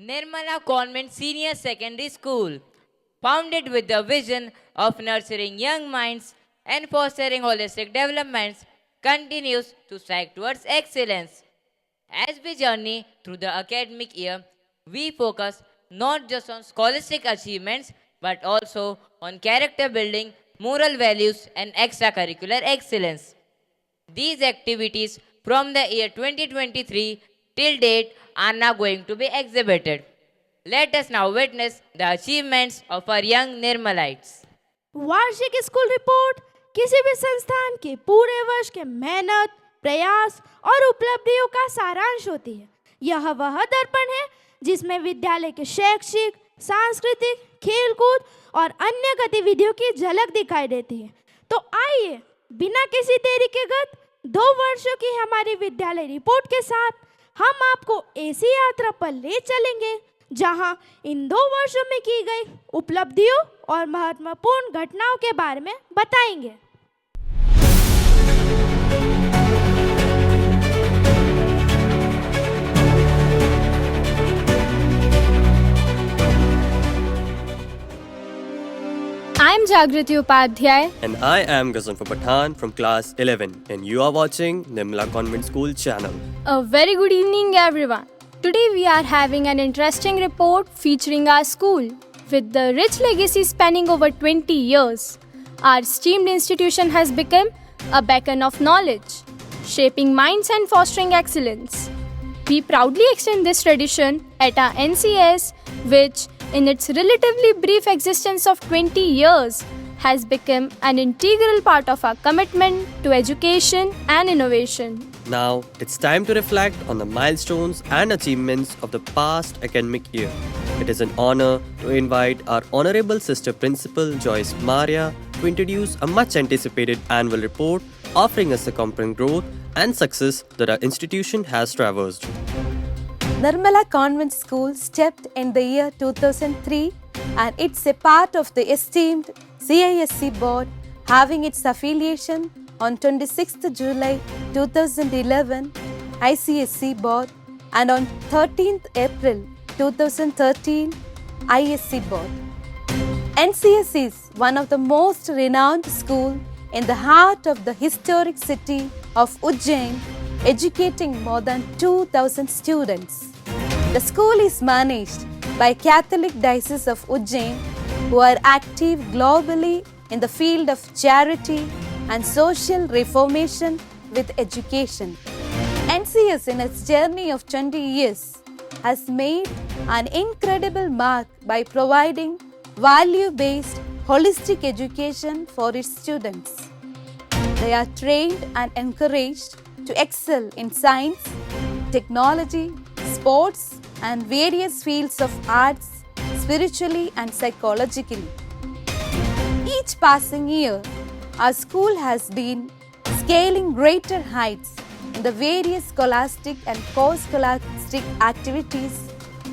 Nirmala Convent Senior Secondary School, founded with the vision of nurturing young minds and fostering holistic developments, continues to strive towards excellence. As we journey through the academic year, we focus not just on scholastic achievements but also on character building, moral values, and extracurricular excellence. These activities from the year 2023 till date are now going to be exhibited. Let us now witness the achievements of our young Nirmalites. वार्षिक school report किसी भी संस्थान के पूरे वर्ष के मेहनत, प्रयास और उपलब्धियों का सारांश होती है। यह वह दर्पण है जिसमें विद्यालय के शैक्षिक, सांस्कृतिक, खेलकूद और अन्य गतिविधियों की झलक दिखाई देती है। तो आइए बिना किसी देरी के गत 2 वर्षों की हमारी विद्यालय रिपोर्ट के साथ हम आपको ऐसी यात्रा पर ले चलेंगे जहां इन 2 वर्षों में की गई उपलब्धियों और महत्वपूर्ण घटनाओं के बारे में बताएंगे। I am Jagriti Upadhyay. And I am Ghazanfar Pathan from class 11 and you are watching Nirmala Convent School channel. A very good evening everyone. Today we are having an interesting report featuring our school. With the rich legacy spanning over 20 years, our esteemed institution has become a beacon of knowledge, shaping minds and fostering excellence. We proudly extend this tradition at our NCS, which in its relatively brief existence of 20 years has become an integral part of our commitment to education and innovation. Now it's time to reflect on the milestones and achievements of the past academic year. It is an honor to invite our Honorable Sister Principal Joyce Maria to introduce a much anticipated annual report offering us the comparing growth and success that our institution has traversed. Nirmala Convent School stepped in the year 2003 and it's a part of the esteemed CISC board having its affiliation on 26th July 2011 ICSC board and on 13th April 2013 ISC board. NCS is one of the most renowned schools in the heart of the historic city of Ujjain, educating more than 2,000 students. The school is managed by Catholic Diocese of Ujjain, who are active globally in the field of charity and social reformation with education. NCS in its journey of 20 years has made an incredible mark by providing value-based holistic education for its students. They are trained and encouraged to excel in science, technology, sports and various fields of arts, spiritually and psychologically. Each passing year, our school has been scaling greater heights in the various scholastic and co-scholastic activities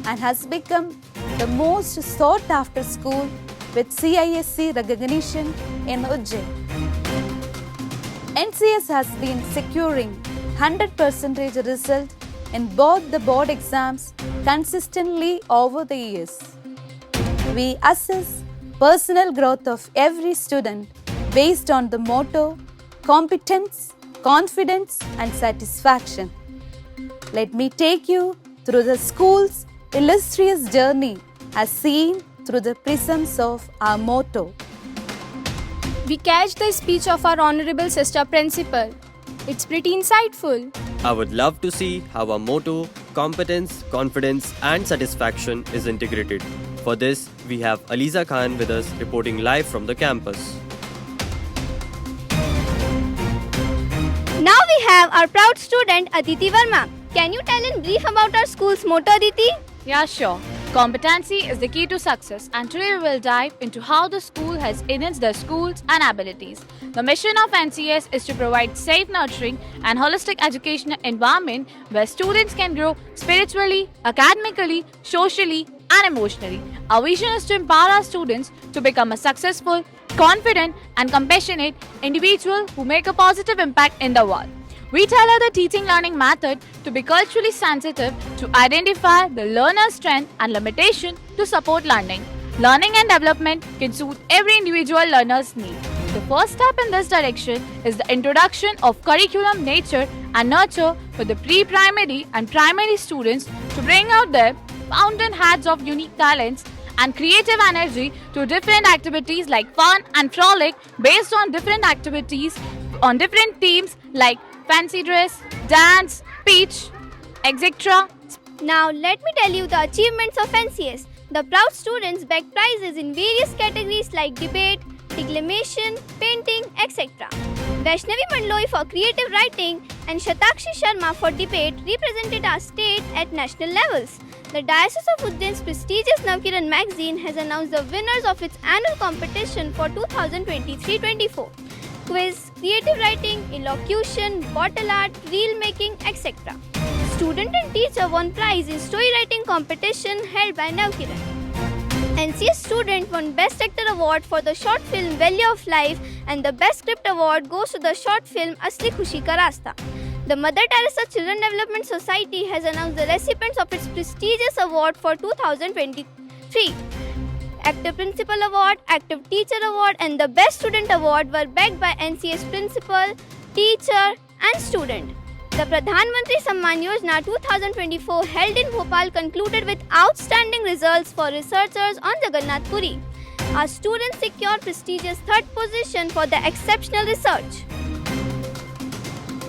and has become the most sought after school with CISC recognition in Ujjain. NCS has been securing 100% result in both the board exams consistently over the years. We assess personal growth of every student based on the motto competence, confidence and satisfaction. Let me take you through the school's illustrious journey as seen through the prisms of our motto. We catch the speech of our Honorable Sister Principal. It's pretty insightful. I would love to see how our motto, competence, confidence and satisfaction is integrated. For this, we have Aliza Khan with us reporting live from the campus. Now we have our proud student Aditi Verma. Can you tell in brief about our school's motto, Aditi? Yeah, sure. Competency is the key to success, and today we will dive into how the school has enhanced their skills and abilities. The mission of NCS is to provide safe, nurturing, and holistic educational environment where students can grow spiritually, academically, socially, and emotionally. Our vision is to empower our students to become a successful, confident, and compassionate individual who make a positive impact in the world. We tailor the teaching learning method to be culturally sensitive to identify the learner's strength and limitation to support learning. Learning and development can suit every individual learner's need. The first step in this direction is the introduction of curriculum nature and nurture for the pre-primary and primary students to bring out their fountainheads of unique talents and creative energy to different activities like fun and frolic based on different activities on different themes like fancy dress, dance, speech, etc. Now, let me tell you the achievements of NCS. The proud students bag prizes in various categories like debate, declamation, painting, etc. Vaishnavi Mandloi for creative writing and Shatakshi Sharma for debate represented our state at national levels. The Diocese of Ujjain's prestigious Navkiran magazine has announced the winners of its annual competition for 2023-24. Quiz, creative writing, elocution, bottle art, reel making, etc. Student and teacher won prize in story writing competition held by Navkiran. NCS student won Best Actor Award for the short film Value of Life and the Best Script Award goes to the short film Asli Khushi Ka Rasta. The Mother Teresa Children Development Society has announced the recipients of its prestigious award for 2023. Active Principal Award, Active Teacher Award and the Best Student Award were backed by NCS principal, teacher and student. The Pradhan Mantri Samman Yojana 2024 held in Bhopal concluded with outstanding results for researchers on Jagannath Puri. Our students secured prestigious third position for the exceptional research.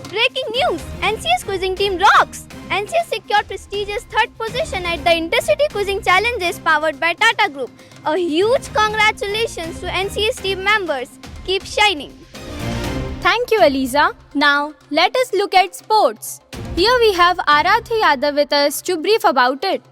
Breaking news! NCS Quizzing Team rocks! NCS secured prestigious third position at the Intercity Quizzing Challenges powered by Tata Group. A huge congratulations to NCS team members. Keep shining! Thank you, Aliza. Now, let us look at sports. Here we have Aradhya Yadav with us to brief about it.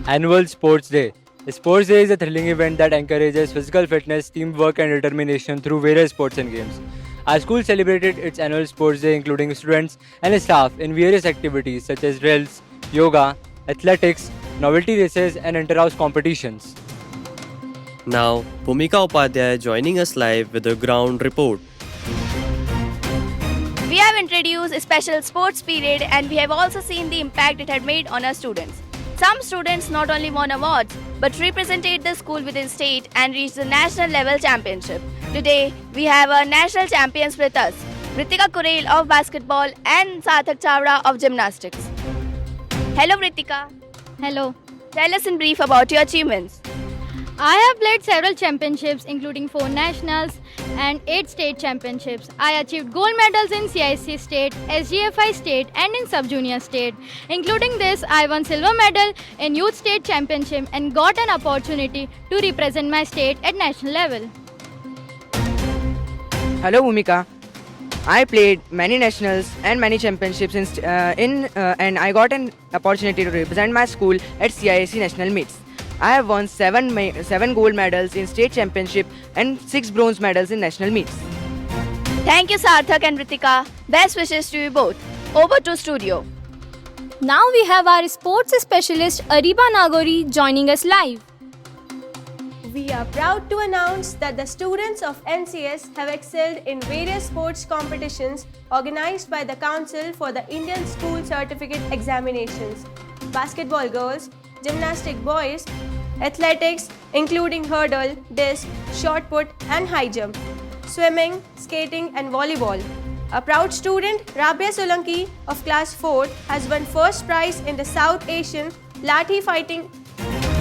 Annual Sports Day. Sports Day is a thrilling event that encourages physical fitness, teamwork and determination through various sports and games. Our school celebrated its annual Sports Day including students and staff in various activities such as drills, yoga, athletics, novelty races and inter-house competitions. Now, Bhumika Upadhyay joining us live with a ground report. We have introduced a special sports period and we have also seen the impact it had made on our students. Some students not only won awards but represented the school within state and reached the national level championship. Today, we have our national champions with us, Vritika Kurel of basketball and Sarthak Chawda of gymnastics. Hello Vritika. Hello. Tell us in brief about your achievements. I have played several championships including 4 nationals and 8 state championships. I achieved gold medals in CIC state, SGFI state and in sub-junior state. Including this, I won silver medal in youth state championship and got an opportunity to represent my state at national level. Hello Bhumika. I played many nationals and many championships and I got an opportunity to represent my school at CISC national meets. I have won 7 gold medals in state championship and 6 bronze medals in national meets. Thank you Sarthak and Vritika. Best wishes to you both. Over to studio. Now we have our sports specialist Ariba Nagori joining us live. We are proud to announce that the students of NCS have excelled in various sports competitions organized by the Council for the Indian School Certificate Examinations. Basketball girls, gymnastic boys, athletics including hurdle, disc, shot put and high jump, swimming, skating and volleyball. A proud student, Rabia Solanki of class 4 has won first prize in the South Asian Lathi Fighting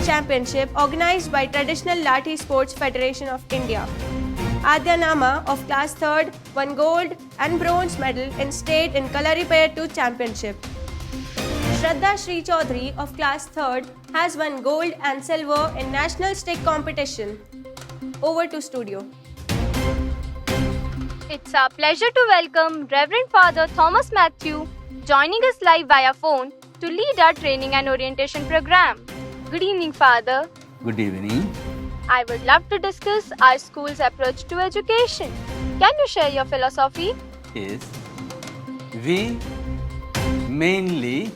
Championship organized by Traditional Lathi Sports Federation of India. Adya Nama of class 3rd won gold and bronze medal in state in Kalaripayattu Championship. Shraddha Sri Chaudhary of class 3rd has won gold and silver in national stick competition. Over to studio. It's our pleasure to welcome Reverend Father Thomas Matthew joining us live via phone to lead our training and orientation program. Good evening, Father. Good evening. I would love to discuss our school's approach to education. Can you share your philosophy? Yes. We mainly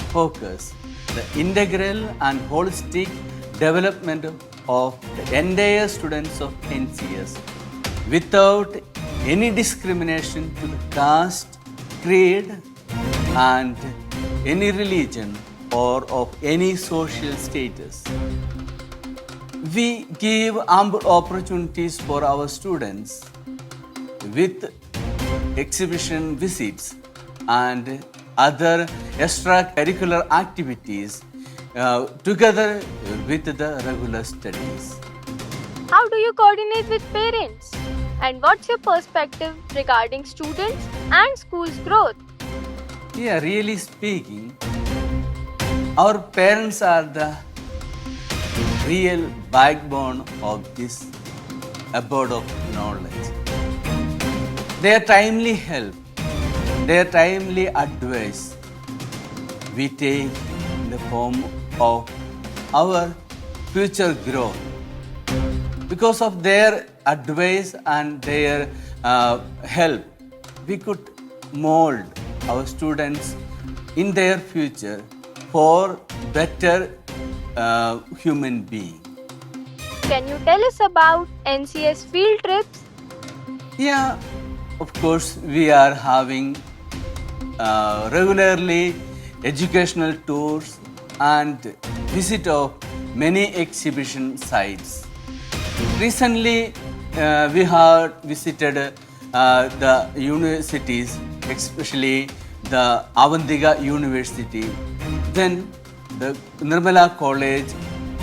focus the integral and holistic development of the entire students of NCS without any discrimination to the caste, creed, and any religion or of any social status. We give ample opportunities for our students with exhibition visits and other extracurricular activities together with the regular studies. How do you coordinate with parents? And what's your perspective regarding students and school's growth? Yeah, really speaking, our parents are the real backbone of this abode of knowledge. Their timely help, their timely advice, we take in the form of our future growth. Because of their advice and their help, we could mold our students in their future for better human being. Can you tell us about NCS field trips? Yeah, of course, we are having regularly educational tours and visit of many exhibition sites. Recently, we have visited the universities, especially the Avantika University, then the Nirmala College,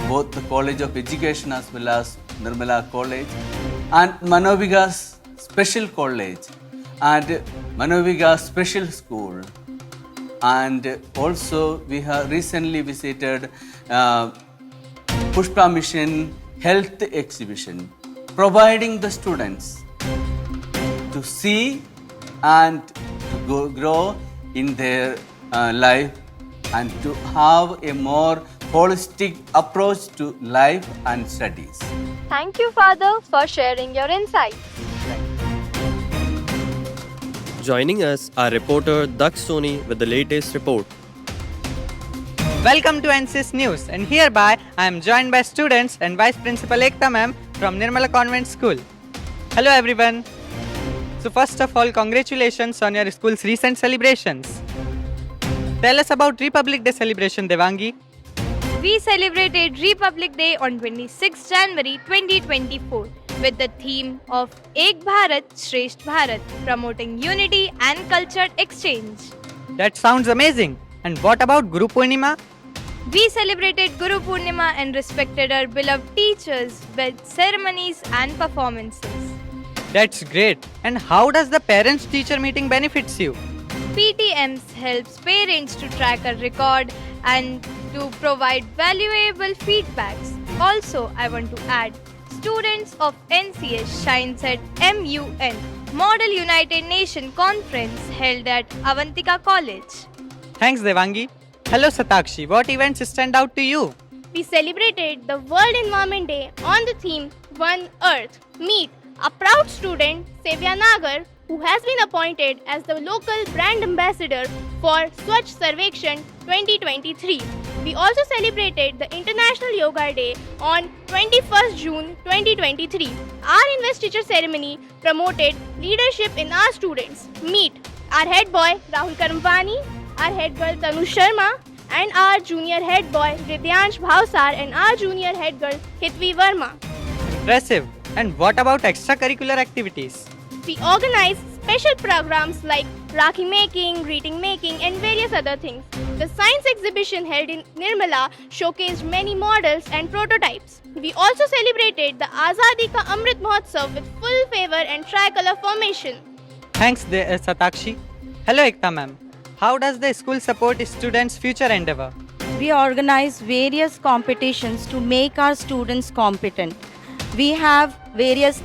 both the College of Education as well as Nirmala College, and Manoviga's Special College and Manoviga Special School. And also we have recently visited Pushpa Mission Health Exhibition, providing the students to see and to grow in their life and to have a more holistic approach to life and studies. Thank you, Father, for sharing your insights. Joining us are reporter Daksh Soni with the latest report. Welcome to NCS News, and hereby I am joined by students and Vice Principal Ekta Ma'am from Nirmala Convent School. Hello everyone. So first of all, congratulations on your school's recent celebrations. Tell us about Republic Day celebration, Devangi. We celebrated Republic Day on 26 January 2024 with the theme of Ek Bharat Shresth Bharat, promoting unity and cultural exchange. That sounds amazing. And what about Guru Purnima? We celebrated Guru Purnima and respected our beloved teachers with ceremonies and performances. That's great. And how does the parents-teacher meeting benefits you? PTMs helps parents to track a record and to provide valuable feedbacks. Also, I want to add, students of NCS shines at MUN, Model United Nations Conference held at Avantika College. Thanks, Devangi. Hello, Satakshi. What events stand out to you? We celebrated the World Environment Day on the theme One Earth. Meet a proud student, Sevya Nagar, who has been appointed as the local brand ambassador for Swachh Sarvekshan 2023. We also celebrated the International Yoga Day on 21st June 2023. Our investiture ceremony promoted leadership in our students. Meet our head boy Rahul Karamvani, our head girl Tanu Sharma, and our junior head boy Ridyansh Bhavsar and our junior head girl Hitvi Verma. Impressive. And what about extracurricular activities? We organize special programs like Rakhi making, greeting making, and various other things. The science exhibition held in Nirmala showcased many models and prototypes. We also celebrated the Azadi Ka Amrit Mahotsav with full favor and tricolor formation. Thanks, Satakshi. Hello, Ekta ma'am. How does the school support students' future endeavor? We organize various competitions to make our students competent. We have various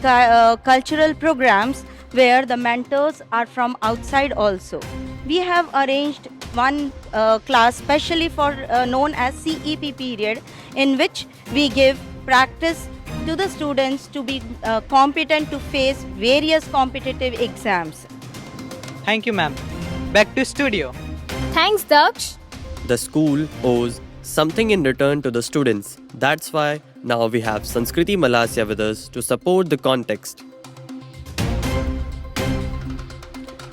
cultural programs where the mentors are from outside also. We have arranged one class specially for known as CEP period, in which we give practice to the students to be competent to face various competitive exams. Thank you, ma'am. Back to studio. Thanks, Daksh. The school owes something in return to the students. That's why now we have Sanskriti Malasya with us to support the context.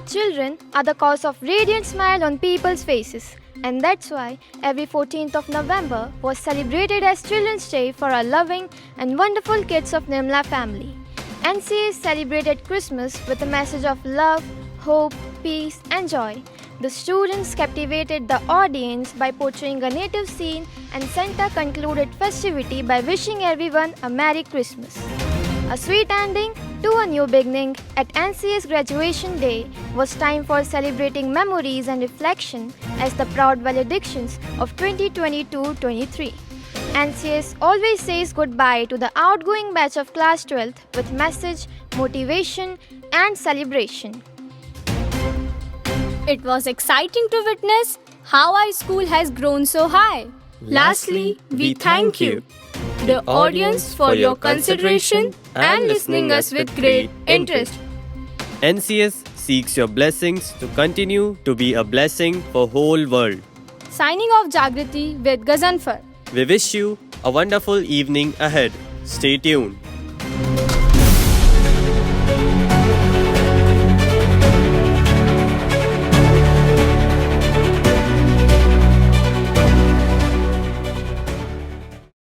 Children are the cause of radiant smile on people's faces, and that's why every 14th of November was celebrated as Children's Day for our loving and wonderful kids of Nirmala family. NCS celebrated Christmas with a message of love, hope, peace, and joy. The students captivated the audience by portraying a native scene, and Santa concluded festivity by wishing everyone a Merry Christmas. A sweet ending to a new beginning at NCS graduation day was time for celebrating memories and reflection as the proud valedictions of 2022-23. NCS always says goodbye to the outgoing batch of class 12th with message, motivation, and celebration. It was exciting to witness how our school has grown so high. Lastly, we thank you, the audience, for your consideration and listening us with great interest. NCS seeks your blessings to continue to be a blessing for whole world. Signing off Jagriti with Gazanfar. We wish you a wonderful evening ahead. Stay tuned.